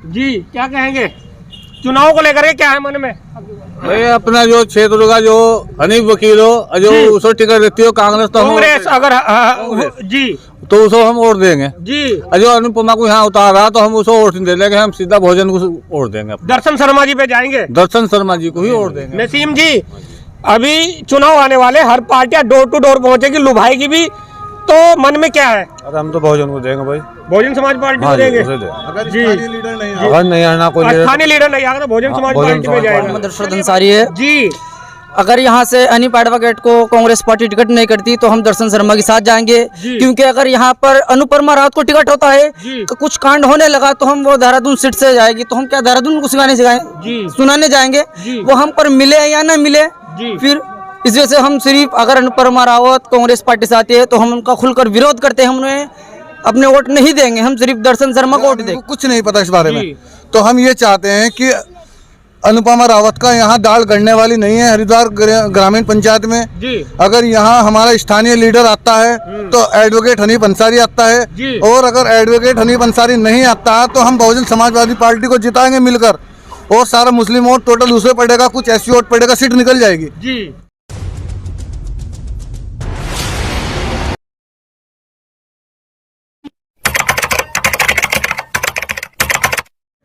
जी क्या कहेंगे चुनाव को लेकर के, क्या है मन में? भाई अपना जो क्षेत्र का जो हनीफ वकील हो, जो उसको टिकट देती हो कांग्रेस, तो कांग्रेस अगर जी तो उसको हम वोट देंगे जी। जो अनुपमा को यहाँ उतारा तो हम उसको वोट नहीं दे लेंगे, हम सीधा भोजन को वोट देंगे। दर्शन शर्मा जी पे जाएंगे, दर्शन शर्मा जी को ही वोट देंगे। नसीम जी अभी चुनाव आने वाले, हर पार्टियां डोर टू डोर पहुंचेगी, लुभाएगी भी, तो मन में क्या है? अरे हम तो भोजन को देंगे भाई, बहुजन समाज पार्टी को देंगे जी। अगर नहीं आना कोई स्थानीय लीडर नहीं आएगा तो बहुजन समाज पार्टी में जाएगा। दर्शन अंसारी है जी। अगर यहाँ से अनिप एडवोकेट को कांग्रेस पार्टी टिकट नहीं करती तो हम दर्शन शर्मा के साथ जाएंगे, क्योंकि अगर यहाँ पर अनुपमा रावत को टिकट होता है तो कुछ कांड होने लगा तो हम वो देहरादून सीट से जाएगी, तो हम क्या देहरादून को सुनाने जाएंगे? वो हम पर मिले या ना मिले, फिर इस वजह से हम सिर्फ अगर अनुपमा रावत कांग्रेस पार्टी से आती है तो हम उनका खुलकर विरोध करते हैं, हम उन्हें अपने वोट नहीं देंगे, हम सिर्फ दर्शन शर्मा को वोट देंगे। कुछ नहीं पता इस बारे में, तो हम ये चाहते हैं कि अनुपमा रावत का यहाँ दाल गड़ने वाली नहीं है हरिद्वार ग्रामीण पंचायत में जी। अगर यहाँ हमारा स्थानीय लीडर आता है तो एडवोकेट हनीफ अंसारी आता है, और अगर एडवोकेट हनीफ अंसारी नहीं आता है तो हम बहुजन समाजवादी पार्टी को जिताएंगे मिलकर, और सारा मुस्लिम वोट टोटल उसे पड़ेगा, कुछ एससी वोट पड़ेगा, सीट निकल जाएगी जी।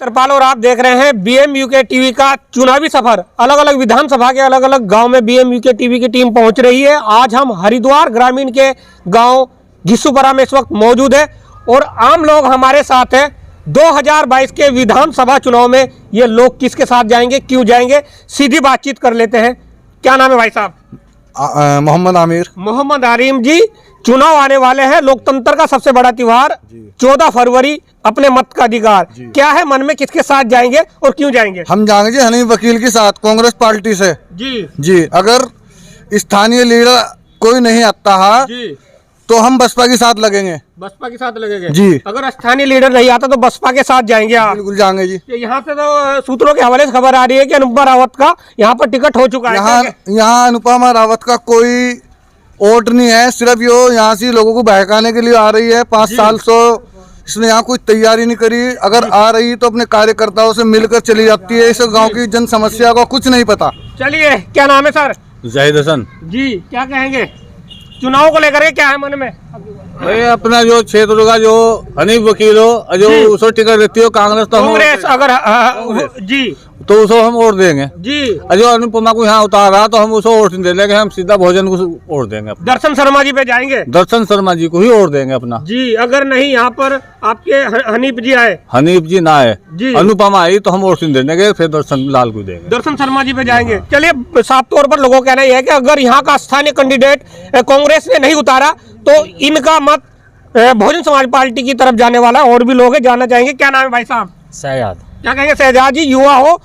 तरपाल और आप देख रहे हैं बीएमयूके टीवी का चुनावी सफर। अलग अलग विधानसभा के अलग अलग गांव में बीएमयूके टीवी की टीम पहुंच रही है। आज हम हरिद्वार ग्रामीण के गांव घिस्सूपरा में इस वक्त मौजूद है और आम लोग हमारे साथ हैं। 2022 के विधानसभा चुनाव में ये लोग किसके साथ जाएंगे, क्यों जाएंगे, सीधी बातचीत कर लेते हैं। क्या नाम है भाई साहब? मोहम्मद आमिर। मोहम्मद आरिम जी, चुनाव आने वाले हैं, लोकतंत्र का सबसे बड़ा त्योहार 14 फरवरी, अपने मत का अधिकार, क्या है मन में, किसके साथ जाएंगे और क्यों जाएंगे? हम जाएंगे हनीफ वकील के साथ, कांग्रेस पार्टी से जी। अगर स्थानीय लीडर कोई नहीं आता है तो हम बसपा के साथ लगेंगे। बसपा के साथ लगेंगे जी। अगर स्थानीय लीडर नहीं आता तो बसपा के साथ जाएंगे आप? बिल्कुल जाएंगे जी। यहाँ से तो सूत्रों के हवाले से खबर आ रही है कि अनुपमा रावत का यहाँ पर टिकट हो चुका है। यहाँ अनुपमा रावत का कोई वोट नहीं है, सिर्फ ये यहाँ से लोगों को बहकाने के लिए आ रही है। 5 साल से इसने यहाँ कोई तैयारी नहीं करी, अगर आ रही तो अपने कार्यकर्ताओं से मिलकर चली जाती है। इस गांव की जन समस्या का कुछ नहीं पता। चलिए, क्या नाम है सर? जाहिद हसन जी। क्या कहेंगे चुनाव को लेकर के, क्या है मन में? भाई अपना जो क्षेत्र का जो हनीफ वकील हो, जो उसको टिकट देती हो कांग्रेस, तो कांग्रेस अगर जी तो उसको हम वोट देंगे जी। जो अनुपमा को यहाँ उतारा तो हम उसको वोट नहीं दे लेंगे, हम सीधा भोजन को वोट देंगे। दर्शन शर्मा जी पे जाएंगे, दर्शन शर्मा जी को ही वोट देंगे अपना जी। अगर नहीं यहाँ पर आपके हनीफ जी आए, हनीफ जी ना आए, अनुपमा आई तो हम वोट नहीं देंगे, फिर दर्शन लाल को देंगे, दर्शन शर्मा जी पे जाएंगे। चलिए, साफ तौर पर लोगों का कहना यह है कि अगर यहाँ का स्थानीय कैंडिडेट कांग्रेस ने नहीं उतारा तो इनका मत बहुजन समाज पार्टी की तरफ जाने वाला है। और भी लोग जानना चाहेंगे। क्या नाम है भाई साहब? शहजाद। क्या कहेंगे शहजाद जी? युवा हो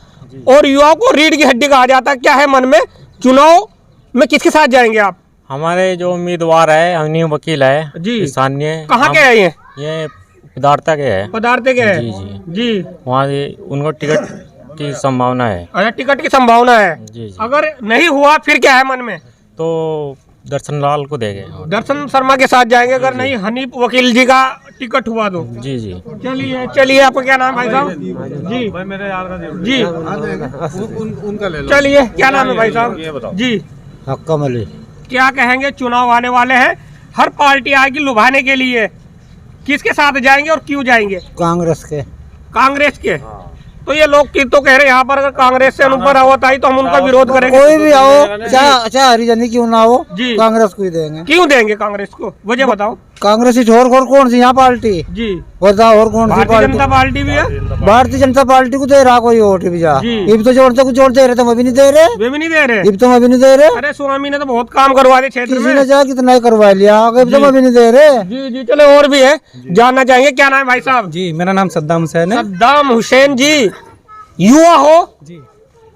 और युवाओं को रीढ़ की हड्डी कहा जाता है, क्या है मन में, चुनाव में किसके साथ जाएंगे आप? हमारे जो उम्मीदवार है हनीफ वकील है जी, स्थानीय। कहाँ के है ये पदार्थ के है। पदार्थ के है जी जी जी। वहाँ उनको टिकट की संभावना है। अच्छा, टिकट की संभावना है जी। अगर नहीं हुआ फिर क्या है मन में? तो दर्शन लाल को देंगे, दर्शन शर्मा के साथ जाएंगे। अगर नहीं हनीफ वकील जी का टिकट हुआ तो जी जी। चलिए, आपका क्या नाम है भाई साहब? जी मेरे यार का जी। उनका ले लो। चलिए, क्या नाम है भाई साहब? जी हक्कम अली। क्या कहेंगे चुनाव आने वाले हैं, हर पार्टी आएगी लुभाने के लिए, किसके साथ जाएंगे और क्यों जाएंगे? कांग्रेस के। कांग्रेस के? तो ये लोग की तो कह रहे हैं यहाँ पर अगर कांग्रेस से अनुपमा रावत आई तो हम उनका विरोध करेंगे। कोई भी आओ, चाहे हरिजनी क्यों ना हो जी, कांग्रेस को ही देंगे। क्यों देंगे कांग्रेस को, वजह बताओ? कांग्रेस ही और कौन सी यहाँ पार्टी जी बताओ, और कौन सी भारतीय जनता पार्टी भी है? भारतीय जनता पार्टी को दे रहा कोई वोट भी जा, इब तो जोड़ते कुछ जोड़ दे रहे, तुम अभी नहीं दे रहे, वे भी नहीं दे रहे, इब तुम अभी नहीं दे रहे। अरे स्वामी ने तो बहुत काम करवा दिए क्षेत्र में, किसी ने चाहे कितना ही करवा लिया, अब तुम अभी नहीं दे रहे। जी जी। चलो, और भी है, जानना चाहेंगे। क्या नाम है भाई साहब? जी, मेरा नाम सद्दाम हुसैन है। सद्दाम हुसैन जी, युवा हो जी,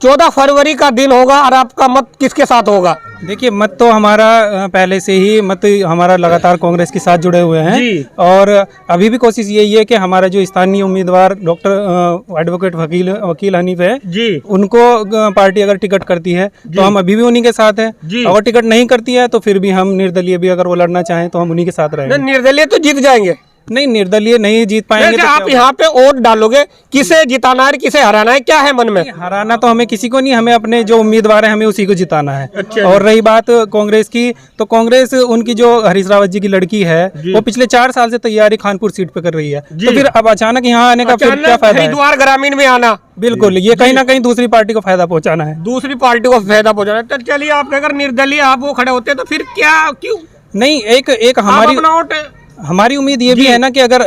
14 फरवरी का दिन होगा और आपका मत किसके साथ होगा? देखिए, मत तो हमारा पहले से ही हमारा लगातार कांग्रेस के साथ जुड़े हुए हैं जी। और अभी भी कोशिश यही है कि हमारा जो स्थानीय उम्मीदवार डॉक्टर एडवोकेट वकील हनीफ है जी, उनको पार्टी अगर टिकट करती है तो हम अभी भी उन्हीं के साथ हैं। अगर टिकट नहीं करती है तो फिर भी हम निर्दलीय भी अगर वो लड़ना चाहें तो हम उन्हीं के साथ रहेंगे। निर्दलीय तो जीत जाएंगे नहीं, निर्दलीय नहीं जीत पाएंगे जैसे तो आप यहाँ पे वोट डालोगे, किसे जिताना है किसे हराना है, क्या है मन में? हराना तो हमें किसी को नहीं, हमें अपने जो उम्मीदवार है हमें उसी को जिताना है। अच्छा। और रही बात कांग्रेस की, तो कांग्रेस उनकी जो हरीश रावत जी की लड़की है वो पिछले 4 साल से तैयारी खानपुर सीट पे कर रही है, तो फिर अब अचानक यहाँ आने का फिर क्या फायदा है? हरिद्वार ग्रामीण में आना, बिल्कुल, ये कहीं ना कहीं दूसरी पार्टी को फायदा पहुंचाना है। दूसरी पार्टी को फायदा पहुंचाना है। तो चलिए, आप अगर निर्दलीय आप वो खड़े होते तो फिर क्या, क्यों नहीं, एक आप हमारी अपना वोट? हमारी उम्मीद ये भी है ना कि अगर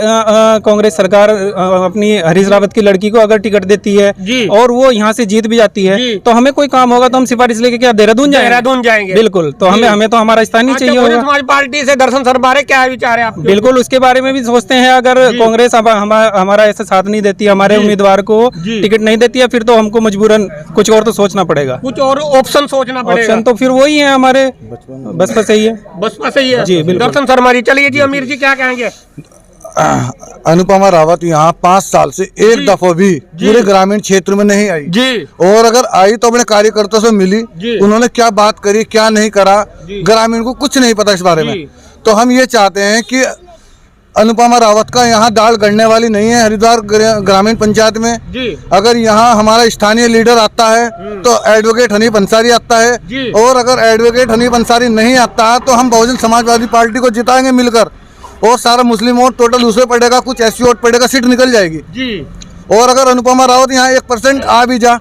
कांग्रेस सरकार अपनी हरीश रावत की लड़की को अगर टिकट देती है जी। और वो यहाँ से जीत भी जाती है, तो हमें कोई काम होगा तो हम सिफारिश लेके क्या देहरादून जाएंगे? बिल्कुल, तो हमें तो हमारा स्थानीय चाहिए बहुजन होगा। समाज पार्टी से दर्शन सर बारे क्या विचार है आपके? बिल्कुल, उसके बारे में भी सोचते हैं। अगर कांग्रेस हमारा ऐसा साथ नहीं देती, हमारे उम्मीदवार को टिकट नहीं देती है, फिर तो हमको मजबूरन कुछ और तो सोचना पड़ेगा, कुछ और ऑप्शन सोचना पड़ेगा। ऑप्शन तो फिर वही है हमारे बसपा सही है। बसपा सही है जी, बिल्कुल। दर्शन शर्मा जी। चलिए जी, अमीर जी क्या कहेंगे? अनुपमा रावत यहाँ 5 साल से एक दफा भी पूरे ग्रामीण क्षेत्र में नहीं आई जी। और अगर आई तो अपने कार्यकर्ताओं से मिली, उन्होंने क्या बात करी क्या नहीं करा, ग्रामीण को कुछ नहीं पता इस बारे में। तो हम ये चाहते हैं कि अनुपमा रावत का यहाँ दाल गड़ने वाली नहीं है हरिद्वार ग्रामीण पंचायत में। अगर यहाँ हमारा स्थानीय लीडर आता है तो एडवोकेट हनीफ अंसारी आता है, और अगर एडवोकेट हनीफ अंसारी नहीं आता है तो हम बहुजन समाजवादी पार्टी को जिताएंगे मिलकर, और सारा मुस्लिम वोट टोटल उसे पड़ेगा, कुछ एससी वोट पड़ेगा, सीट निकल जाएगी जी। और अगर अनुपमा रावत यहाँ 1% आ भी जा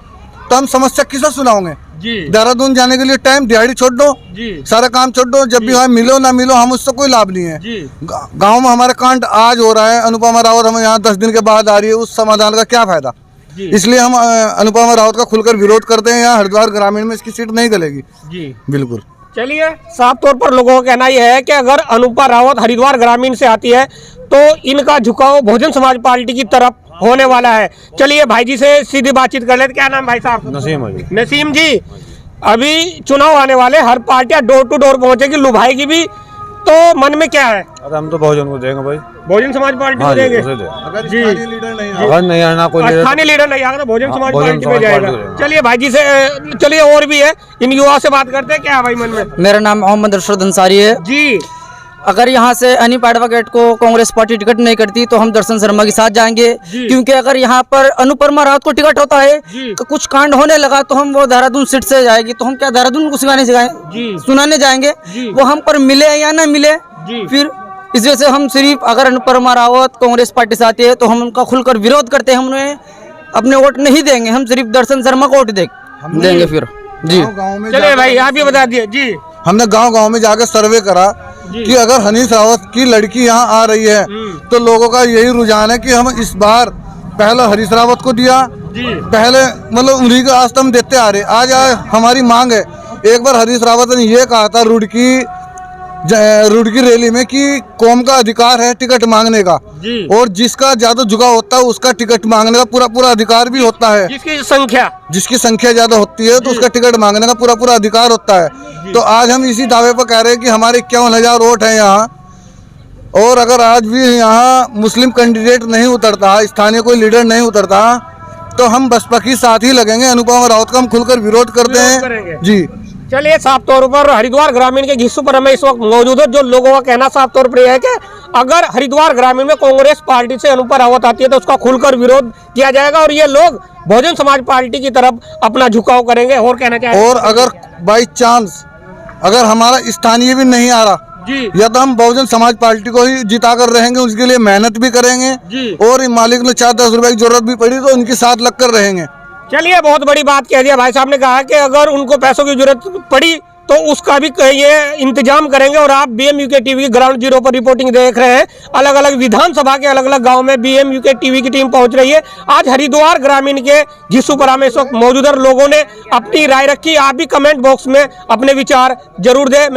तो हम समस्या किसे सुनाओगे जी? देहरादून जाने के लिए टाइम दिहाड़ी छोड़ दो जी, सारा काम छोड़ दो, जब भी हमें मिलो ना मिलो हम उससे कोई लाभ नहीं है। गांव में हमारे कांड आज हो रहा है, अनुपमा रावत हमें यहाँ 10 दिन के बाद आ रही है, उस समाधान का क्या फायदा? इसलिए हम अनुपमा रावत का खुलकर विरोध करते हैं। यहाँ हरिद्वार ग्रामीण में इसकी सीट नहीं गलेगी जी, बिल्कुल। चलिए, साफ तौर पर लोगों का कहना यह है कि अगर अनुपमा रावत हरिद्वार ग्रामीण से आती है तो इनका झुकाव बहुजन समाज पार्टी की तरफ होने वाला है। चलिए भाई जी से सीधी बातचीत कर लेते। क्या नाम भाई साहब? नसीम जी। अभी चुनाव आने वाले, हर पार्टियां डोर टू डोर पहुंचेगी, लुभाएगी भी, तो मन में क्या है? अरे हम तो बहुजन को देंगे भाई, बहुजन समाज पार्टी को देंगे जी। अगर नहीं आना कोई स्थानीय लीडर नहीं आएगा तो बहुजन समाज पार्टी में जाएगा। चलिए भाई जी से, चलिए और भी है, इन युवा से बात करते हैं। क्या है भाई मन में? मेरा नाम मोहम्मद अरशद अंसारी है जी। अगर यहाँ से अनीप एडवोकेट को कांग्रेस पार्टी टिकट नहीं करती तो हम दर्शन शर्मा के साथ जाएंगे, क्योंकि अगर यहाँ पर अनुपमा रावत को टिकट होता है तो कुछ कांड होने लगा तो हम वो देहरादून सीट से जाएगी, तो हम क्या देहरादून को सुनाने जाएंगे? वो हम पर मिले या ना मिले, फिर इस वजह से हम सिर्फ, अगर अनुपमा रावत कांग्रेस पार्टी से आती है तो हम उनका खुलकर विरोध करते हैं, हम उन्हें अपने वोट नहीं देंगे, हम सिर्फ दर्शन शर्मा को वोट देंगे फिर जी। चलिए भाई, आप भी बता दिए जी। हमने गांव-गांव में जाकर सर्वे करा कि अगर हनीफ रावत की लड़की यहाँ आ रही है तो लोगों का यही रुझान है कि हम इस बार पहले हरीश रावत को दिया, पहले मतलब उन्हीं का आज हम देते आ रहे। आज हमारी मांग है, एक बार हरीश रावत ने ये कहा था रुड़की रैली में कि कौम का अधिकार है टिकट मांगने का, और जिसका ज्यादा झुकाव होता है उसका टिकट मांगने का पूरा अधिकार भी होता है। जिसकी संख्या ज्यादा होती है तो उसका टिकट मांगने का पूरा अधिकार होता है। तो आज हम इसी दावे पर कह रहे हैं कि हमारे 51,000 वोट हैं यहाँ, और अगर आज भी यहाँ मुस्लिम कैंडिडेट नहीं उतरता, स्थानीय कोई लीडर नहीं उतरता, तो हम बसपा की साथ ही लगेंगे। अनुपमा रावत का हम खुलकर विरोध करते हैं जी। चलिए, साफ तौर पर हरिद्वार ग्रामीण के घिस्सू पर हमें इस वक्त मौजूद है। जो लोगों का कहना साफ तौर पर यह है कि अगर हरिद्वार ग्रामीण में कांग्रेस पार्टी से अनुपमा रावत आती है तो उसका खुलकर विरोध किया जाएगा, और ये लोग बहुजन समाज पार्टी की तरफ अपना झुकाव करेंगे। और कहना चाहेंगे, और अगर बाई चांस अगर हमारा स्थानीय भी नहीं आ रहा जी, या तो हम बहुजन समाज पार्टी को ही जिता कर रहेंगे, उसके लिए मेहनत भी करेंगे जी, और मालिक ने 4-10 रुपए की जरूरत भी पड़ी तो उनके साथ लग कर रहेंगे। चलिए, बहुत बड़ी बात कह दिया भाई साहब ने, कहा कि अगर उनको पैसों की जरूरत पड़ी तो उसका भी ये इंतजाम करेंगे। और आप BMUK टीवी की ग्राउंड जीरो पर रिपोर्टिंग देख रहे हैं। अलग अलग विधानसभा के अलग अलग गांव में BMUK टीवी की टीम पहुंच रही है। आज हरिद्वार ग्रामीण के घिस्सूपरा में इस वक्त मौजूद लोगों ने अपनी राय रखी। आप भी कमेंट बॉक्स में अपने विचार जरूर दें।